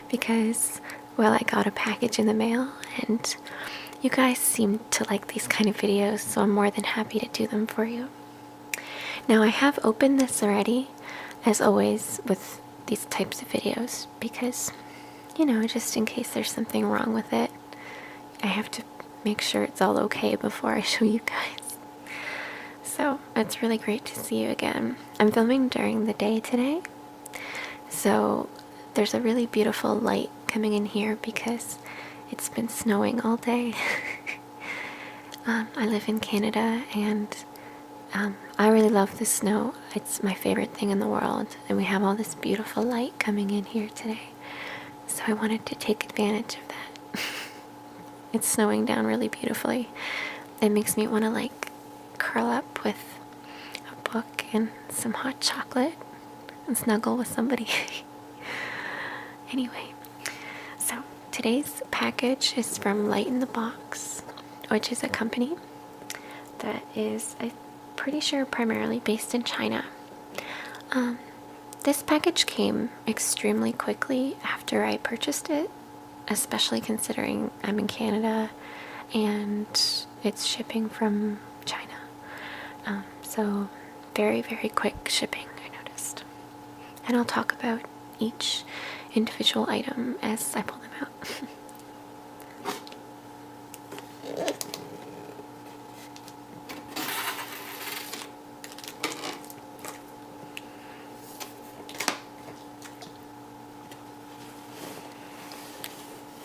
because, well, I got a package in the mail and you guys seem to like these kind of videos, so I'm more than happy to do them for you. Now, I have opened this already, as always with these types of videos, because, you know, just in case there's something wrong with it, I have to make sure it's all okay before I show you guys. So it's really great to see you again. I'm filming during the day today, so there's a really beautiful light coming in here because it's been snowing all day. I live in Canada, and I really love the snow. It's my favorite thing in the world, and we have all this beautiful light coming in here today, so I wanted to take advantage of that. It's snowing down really beautifully. It makes me want to like curl up with a book and some hot chocolate and snuggle with somebody. Anyway, so today's package is from Light in the Box, which is a company that is, I'm pretty sure, primarily based in China. This package came extremely quickly after I purchased it, especially considering I'm in Canada and it's shipping from China. So very, very quick shipping, I noticed. And I'll talk about each individual item as I pull them out.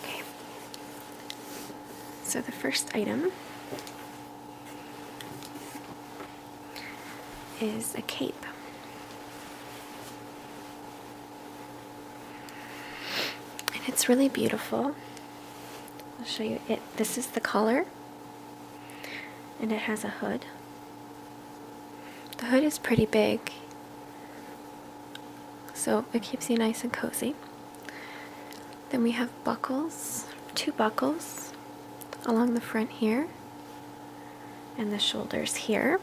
Okay. So the first item is a cape. And it's really beautiful. I'll show you it. This is the collar, and it has a hood. The hood is pretty big, so it keeps you nice and cozy. Then we have buckles, 2 buckles along the front here and the shoulders here.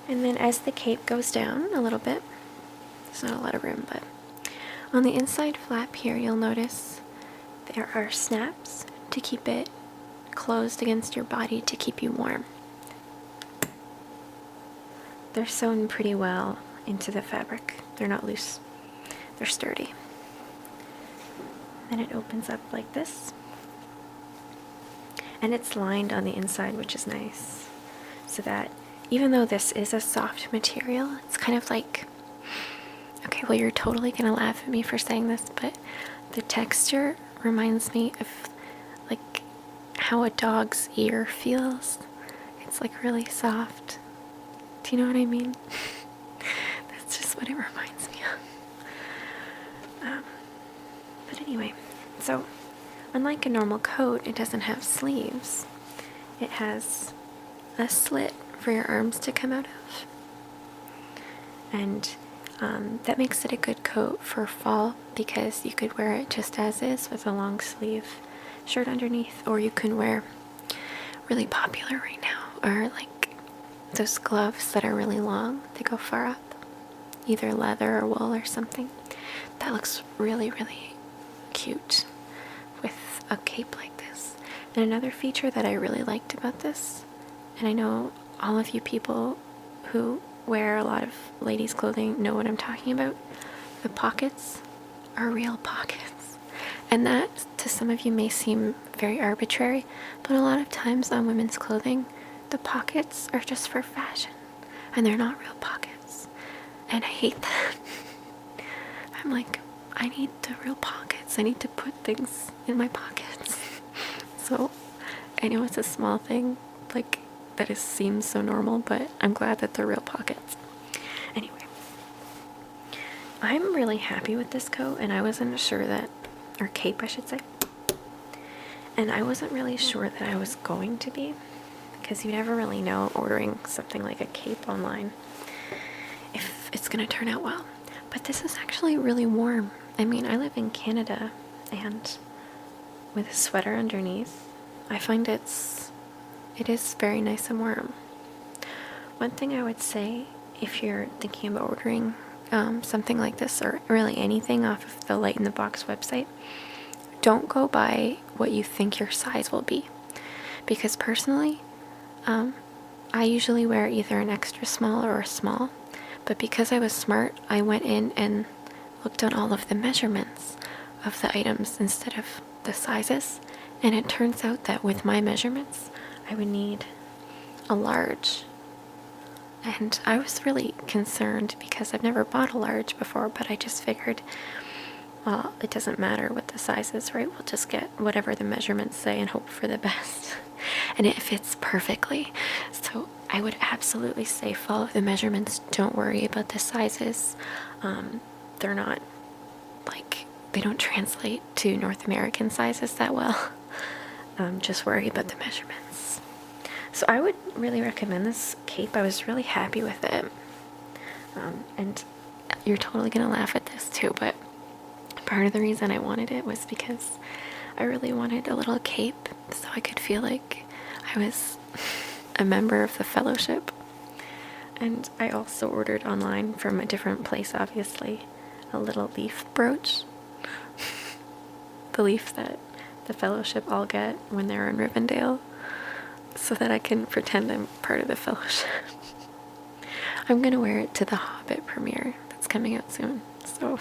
And then as the cape goes down a little bit, there's not a lot of room, but on the inside flap here, you'll notice there are snaps to keep it closed against your body to keep you warm. They're sewn pretty well into the fabric. They're not loose. They're sturdy. Then it opens up like this. And it's lined on the inside, which is nice. So that even though this is a soft material, it's kind of like, okay, well, you're totally gonna laugh at me for saying this, but the texture reminds me of like how a dog's ear feels. It's like really soft. Do you know what I mean? That's just what it reminds me of. But anyway, so unlike a normal coat, it doesn't have sleeves. It has a slit for your arms to come out of. And that makes it a good coat for fall because you could wear it just as is with a long sleeve shirt underneath, or you can wear, really popular right now, are like those gloves that are really long. They go far up, either leather or wool or something. That looks really, really cute with a cape like this. And another feature that I really liked about this, and I know all of you people who wear a lot of ladies' clothing know what I'm talking about, the pockets are real pockets. And that, to some of you, may seem very arbitrary, but a lot of times on women's clothing, the pockets are just for fashion, and they're not real pockets. And I hate that. I'm like, I need the real pockets. I need to put things in my pockets. So I know it's a small thing, like, that it seems so normal, but I'm glad that they're real pockets. Anyway, I'm really happy with this coat, and I wasn't sure that, or cape I should say, and I wasn't really sure that I was going to be, because you never really know ordering something like a cape online if it's gonna turn out well. But this is actually really warm. I mean, I live in Canada, and with a sweater underneath, I find it is very nice and warm. One thing I would say, if you're thinking about ordering something like this, or really anything off of the Light in the Box website, don't go by what you think your size will be. Because personally, I usually wear either an extra small or a small, but because I was smart, I went in and looked at all of the measurements of the items instead of the sizes, and it turns out that with my measurements, I would need a large. And I was really concerned because I've never bought a large before, but I just figured, well, it doesn't matter what the size is, right? We'll just get whatever the measurements say and hope for the best. And it fits perfectly. So I would absolutely say follow the measurements. Don't worry about the sizes. They're not like, they don't translate to North American sizes that well. Just worry about the measurements. So I would really recommend this cape. I was really happy with it. And you're totally gonna laugh at this too, but part of the reason I wanted it was because I really wanted a little cape so I could feel like I was a member of the fellowship. And I also ordered online from a different place, obviously, a little leaf brooch. The leaf that the fellowship all get when they're in Rivendell, so that I can pretend I'm part of the fellowship. I'm gonna wear it to the Hobbit premiere that's coming out soon. So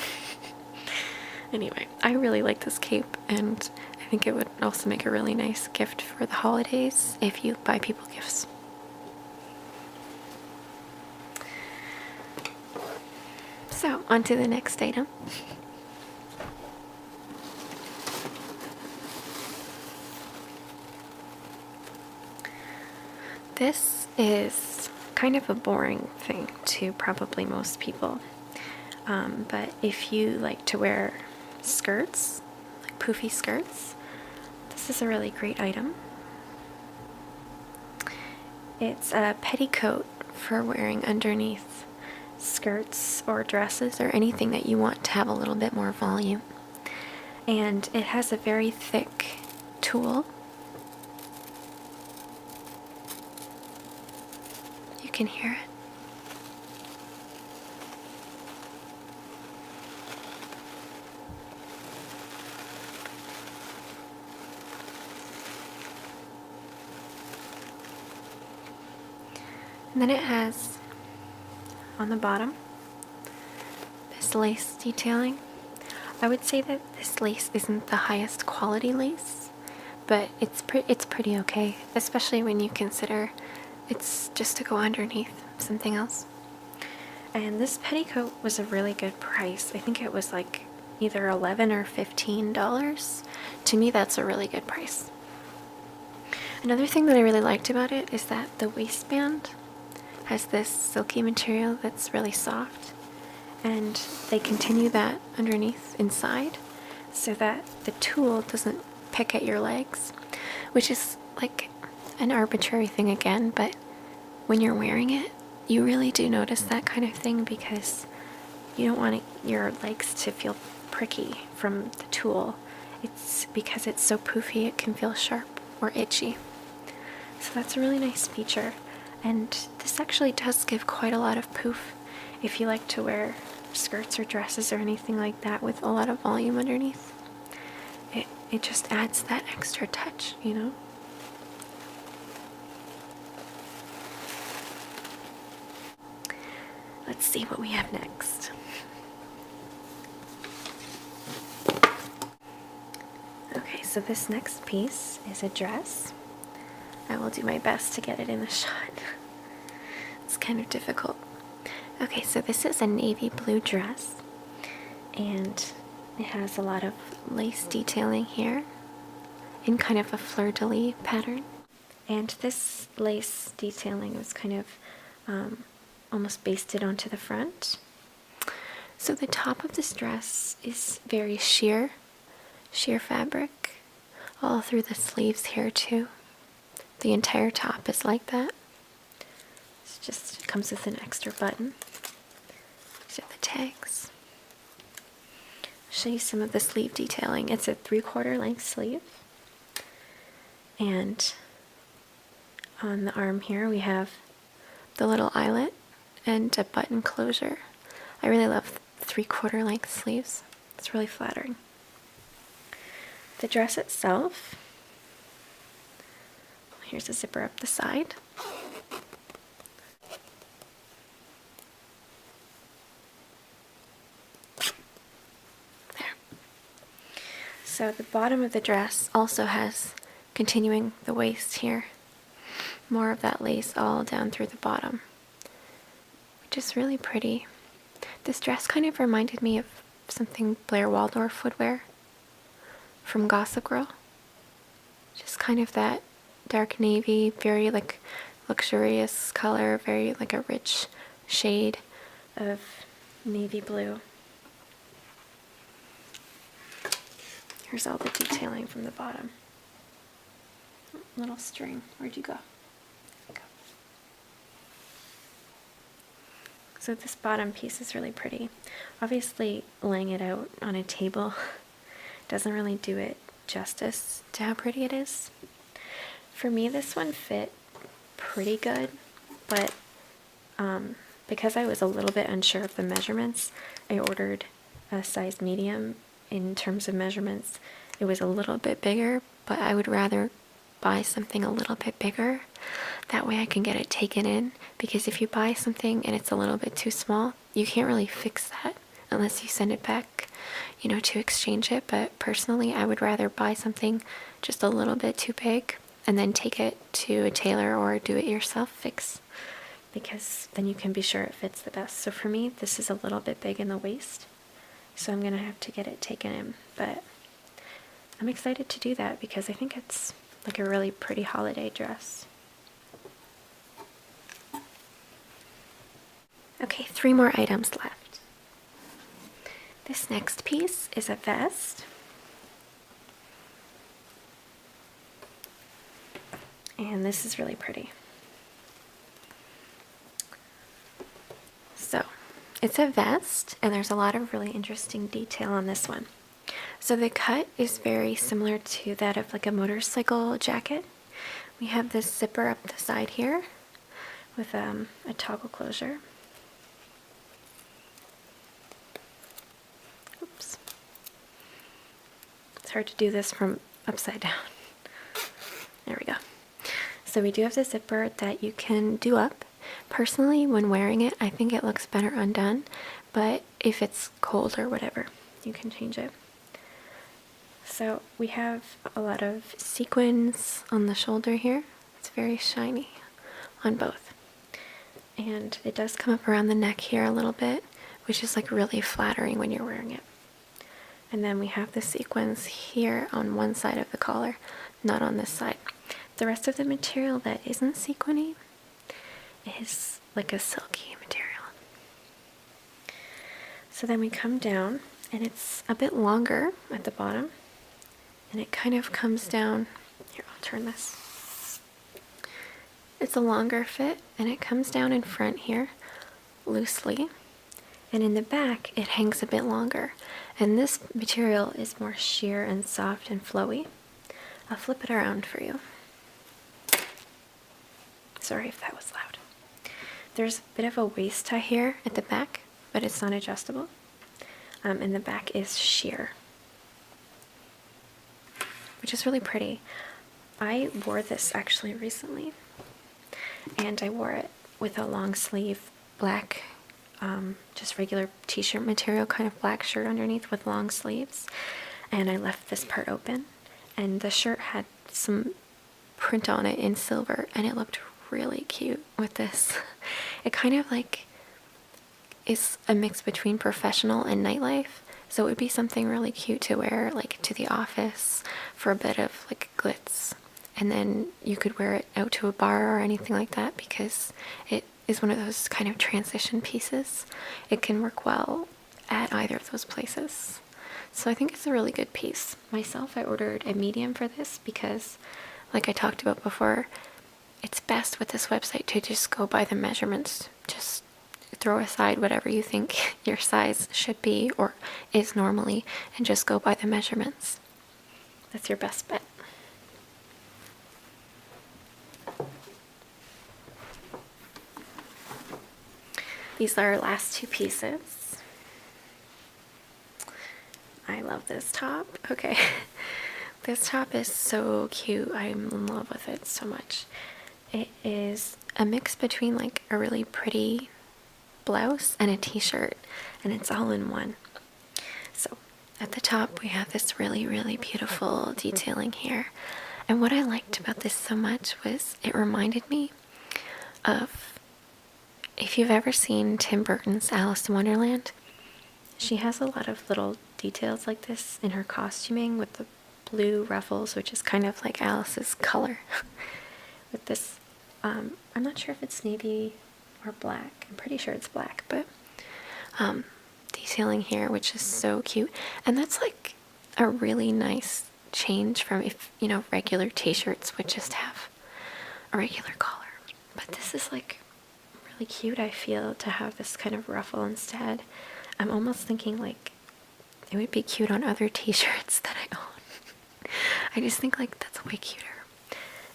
anyway, I really like this cape, and I think it would also make a really nice gift for the holidays if you buy people gifts. So, on to the next item. This is kind of a boring thing to probably most people, but if you like to wear skirts, like poofy skirts, this is a really great item. It's a petticoat for wearing underneath skirts or dresses or anything that you want to have a little bit more volume. And it has a very thick tulle. You can hear it. And then it has on the bottom this lace detailing. I would say that this lace isn't the highest quality lace, but it's pretty okay, especially when you consider it's just to go underneath something else. And this petticoat was a really good price. I think it was like either $11 or $15. To me, that's a really good price. Another thing that I really liked about it is that the waistband has this silky material that's really soft, and they continue that underneath inside so that the tulle doesn't pick at your legs, which is like an arbitrary thing again, but when you're wearing it, you really do notice that kind of thing because you don't want your legs to feel pricky from the tulle. It's because it's so poofy, it can feel sharp or itchy. So that's a really nice feature. And this actually does give quite a lot of poof if you like to wear skirts or dresses or anything like that with a lot of volume underneath. It just adds that extra touch, you know? Let's see what we have next. Okay, so this next piece is a dress. I will do my best to get it in the shot. It's kind of difficult. Okay, so this is a navy blue dress, and it has a lot of lace detailing here in kind of a fleur-de-lis pattern. And this lace detailing is kind of almost basted onto the front. So the top of this dress is very sheer fabric, all through the sleeves here too. The entire top is like that. It comes with an extra button. These are the tags. I'll show you some of the sleeve detailing. It's a 3/4 length sleeve. And on the arm here we have the little eyelet and a button closure I really love 3/4 length sleeves. It's really flattering. The dress itself, here's a zipper up the side. There. So the bottom of the dress also has, continuing the waist here, more of that lace all down through the bottom, which is really pretty. This dress kind of reminded me of something Blair Waldorf would wear from Gossip Girl. Just kind of that dark navy, very like luxurious color, very like a rich shade of navy blue. Here's all the detailing from the bottom. Little string. Where'd you go? So this bottom piece is really pretty. Obviously, laying it out on a table doesn't really do it justice to how pretty it is. For me, this one fit pretty good, but because I was a little bit unsure of the measurements, I ordered a size medium. In terms of measurements, it was a little bit bigger, but I would rather buy something a little bit bigger. That way I can get it taken in, because if you buy something and it's a little bit too small, you can't really fix that unless you send it back, to exchange it. But personally, I would rather buy something just a little bit too big and then take it to a tailor or do it yourself fix, because then you can be sure it fits the best. So for me, this is a little bit big in the waist, so I'm gonna have to get it taken in, but I'm excited to do that because I think it's like a really pretty holiday dress. Okay, 3 more items left. This next piece is a vest. And this is really pretty. So, it's a vest, and there's a lot of really interesting detail on this one. So the cut is very similar to that of like a motorcycle jacket. We have this zipper up the side here with a toggle closure. Oops. It's hard to do this from upside down. There we go. So we do have the zipper that you can do up. Personally, when wearing it, I think it looks better undone, but if it's cold or whatever, you can change it. So we have a lot of sequins on the shoulder here. It's very shiny on both. And it does come up around the neck here a little bit, which is like really flattering when you're wearing it. And then we have the sequins here on one side of the collar, not on this side. The rest of the material that isn't sequiny is like a silky material. So then we come down, and it's a bit longer at the bottom, and it kind of comes down. Here, I'll turn this. It's a longer fit, and it comes down in front here loosely, and in the back it hangs a bit longer, and this material is more sheer and soft and flowy. I'll flip it around for you. Sorry if that was loud. There's a bit of a waist tie here at the back, but it's not adjustable. And the back is sheer, which is really pretty. I wore this actually recently, and I wore it with a long sleeve black, just regular t-shirt material, kind of black shirt underneath with long sleeves, and I left this part open, and the shirt had some print on it in silver, and it looked really cute with this. It kind of like is a mix between professional and nightlife, so it would be something really cute to wear like to the office for a bit of like glitz, and then you could wear it out to a bar or anything like that, because it is one of those kind of transition pieces. It can work well at either of those places, so I think it's a really good piece. Myself, I ordered a medium for this because, like I talked about before, it's best with this website to just go by the measurements. Just throw aside whatever you think your size should be or is normally, and just go by the measurements. That's your best bet. These are our last 2 pieces. I love this top. Okay. This top is so cute. I'm in love with it so much. It is a mix between like a really pretty blouse and a t-shirt, and it's all in one. So at the top we have this really, really beautiful detailing here. And what I liked about this so much was it reminded me of, if you've ever seen Tim Burton's Alice in Wonderland, she has a lot of little details like this in her costuming with the blue ruffles, which is kind of like Alice's color. With this, I'm not sure if it's navy or black. I'm pretty sure it's black, but detailing here, which is so cute. And that's like a really nice change from, if you know, regular t-shirts would just have a regular collar. But this is like really cute, I feel, to have this kind of ruffle instead. I'm almost thinking like it would be cute on other t-shirts that I own. I just think like that's way cuter.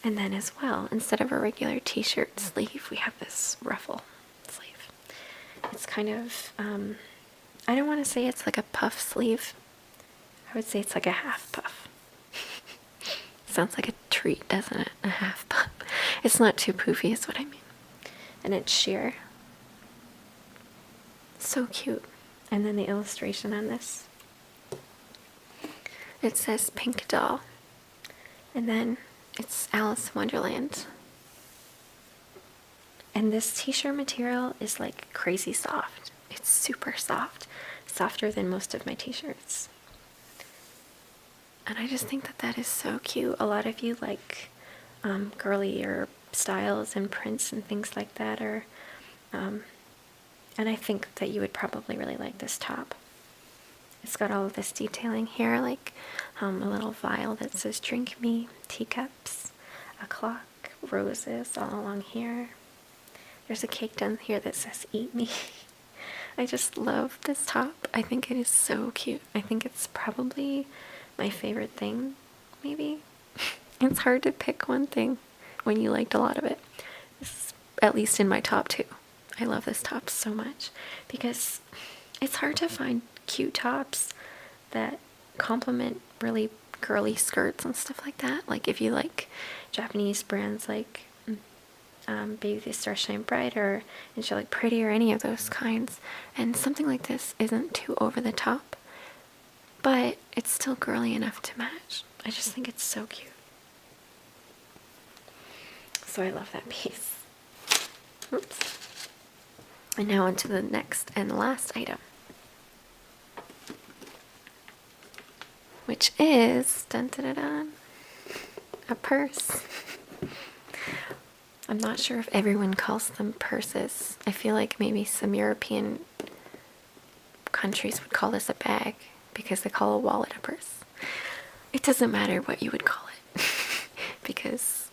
And then as well, instead of a regular t-shirt sleeve, we have this ruffle sleeve. It's kind of, I don't want to say it's like a puff sleeve. I would say it's like a half puff. Sounds like a treat, doesn't it? A half puff. It's not too poofy is what I mean. And it's sheer. So cute. And then the illustration on this. It says Pink Doll. And then it's Alice in Wonderland. And this t-shirt material is like crazy soft. It's super soft. Softer than most of my t-shirts. And I just think that that is so cute. A lot of you like girlier styles and prints and things like that. And I think that you would probably really like this top. It's got all of this detailing here, like a little vial that says drink me, teacups, a clock, roses all along here. There's a cake down here that says eat me. I just love this top. I think it is so cute. I think it's probably my favorite thing, maybe. It's hard to pick one thing when you liked a lot of it. This is at least in my top 2. I love this top so much because it's hard to find cute tops that complement really girly skirts and stuff like that. Like if you like Japanese brands like Baby the Star Shine Bright or Angelic Pretty or any of those kinds, and something like this isn't too over the top, but it's still girly enough to match. I just think it's so cute. So I love that piece. Oops. And now on to the next and last item, which is dun, dun, dun, dun, a purse. I'm not sure if everyone calls them purses. I feel like maybe some European countries would call this a bag because they call a wallet a purse. It doesn't matter what you would call it because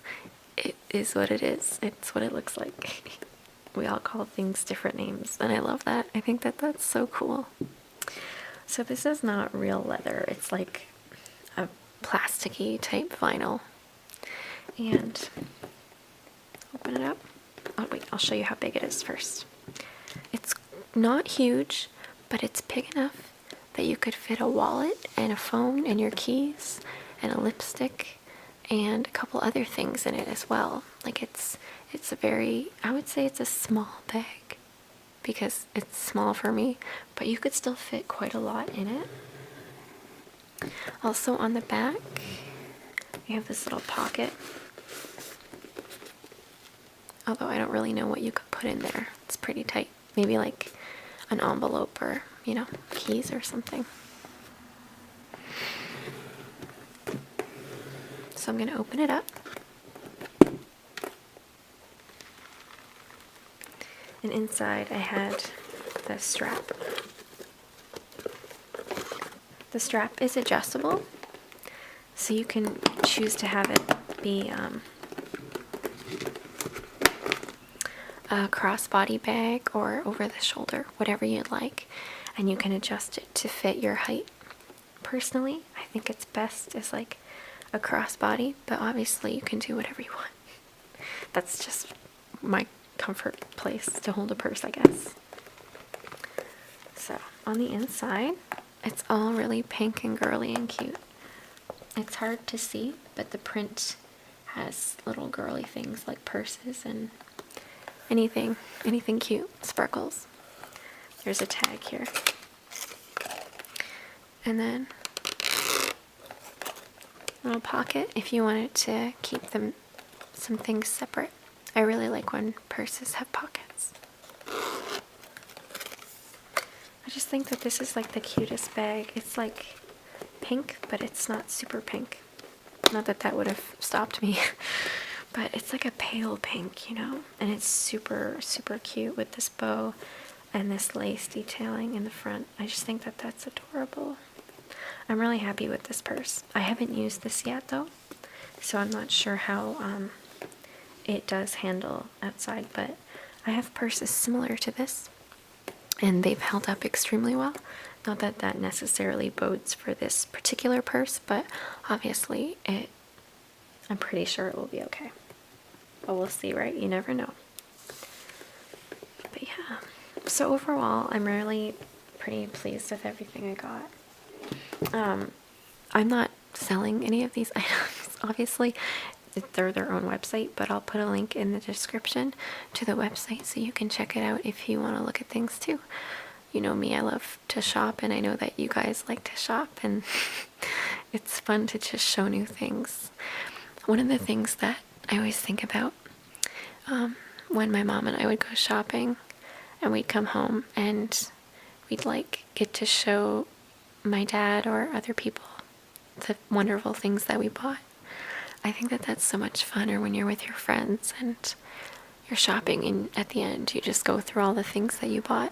it is what it is. It's what it looks like. We all call things different names, and I love that. I think that that's so cool. So this is not real leather. It's like a plasticky type vinyl. And open it up. Oh wait, I'll show you how big it is first. It's not huge, but it's big enough that you could fit a wallet and a phone and your keys and a lipstick and a couple other things in it as well. Like it's a very, I would say it's a small bag because it's small for me, but you could still fit quite a lot in it. Also on the back, you have this little pocket. Although I don't really know what you could put in there. It's pretty tight. Maybe like an envelope or, you know, keys or something. So I'm going to open it up. And inside I had the strap. The strap is adjustable, so you can choose to have it be a crossbody bag or over the shoulder, whatever you'd like, and you can adjust it to fit your height. Personally, I think it's best as like a crossbody, but obviously you can do whatever you want. That's just my comfort place to hold a purse, I guess. So on the inside, It's all really pink and girly and cute. It's hard to see, but the print has little girly things like purses and anything cute, sparkles. There's a tag here. And then a little pocket if you wanted to keep some things separate. I really like when purses have pockets. I just think that this is like the cutest bag. It's like pink, but it's not super pink. Not that that would have stopped me, but it's like a pale pink, you know? And it's super, super cute with this bow and this lace detailing in the front. I just think that that's adorable. I'm really happy with this purse. I haven't used this yet though, so I'm not sure how it does handle outside, but I have purses similar to this and they've held up extremely well. Not that that necessarily bodes for this particular purse, but obviously I'm pretty sure it will be okay. But we'll see, right? You never know. But yeah, so overall, I'm really pretty pleased with everything I got. I'm not selling any of these items, obviously. They're their own website, but I'll put a link in the description to the website so you can check it out if you want to look at things too. You know me, I love to shop, and I know that you guys like to shop, and it's fun to just show new things. One of the things that I always think about when my mom and I would go shopping and we'd come home and we'd like get to show my dad or other people the wonderful things that we bought. I think that that's so much funner when you're with your friends and you're shopping, and at the end you just go through all the things that you bought.